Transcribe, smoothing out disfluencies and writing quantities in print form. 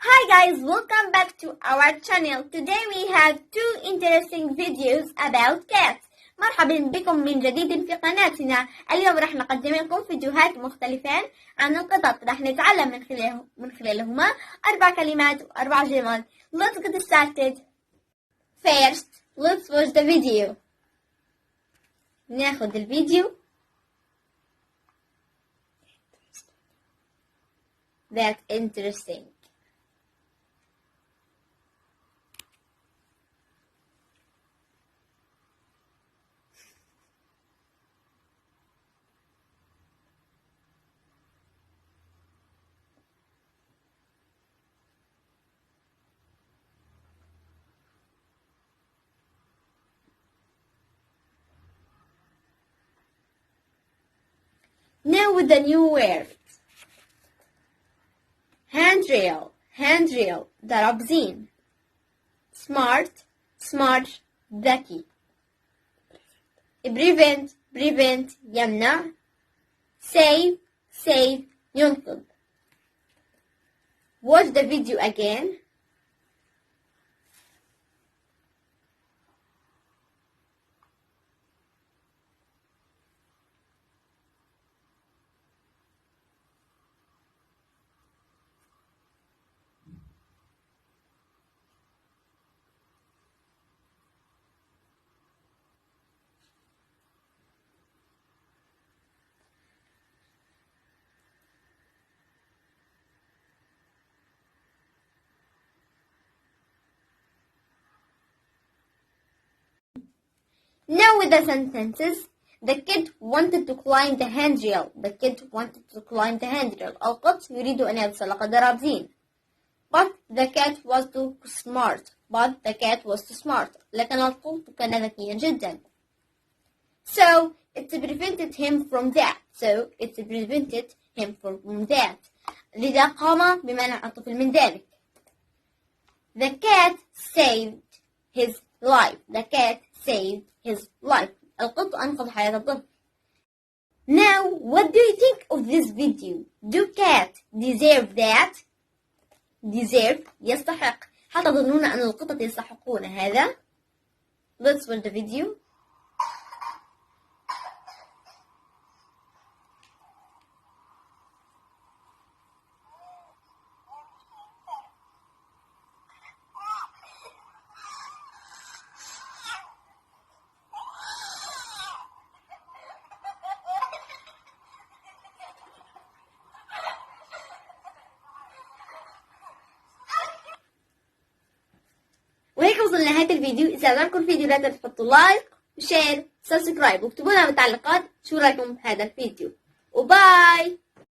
Hi guys, welcome back to our channel. Today we have two interesting videos about cats. مرحبا بكم من جديد في قناتنا. اليوم راح نقدم لكم فيديوهات مختلفة عن القطط. راح نتعلم من خلالهما 4 كلمات و4 جمل. Let's get started. First, let's watch the video. ناخذ الفيديو. That's interesting. Now with the new word. handrail ضرب زين. smart ذكي. prevent يمنع. save ينقذ. Watch the video again. Now with the sentences. The kid wanted to climb the handrail. القط يريد أن يتسلق الدرابزين. But the cat was too smart. لكن القط كان ذكيا جدا. So it prevented him from that. لذا قام بمنع الطفل من ذلك. The cat saved his life. القط أنقذ حياة الطفل. Now, what do you think of this video? Do cats deserve that? يستحق. هل تظنون أن القطط يستحقون هذا? Let's watch the video. وهيك وصلنا لنهاية الفيديو. إذا عجبكم الفيديو لا تنسوا تحطوا لايك وشير وسبسكرايب واكتبوا لنا بالتعليقات شو رأيكم بهذا الفيديو. وباي.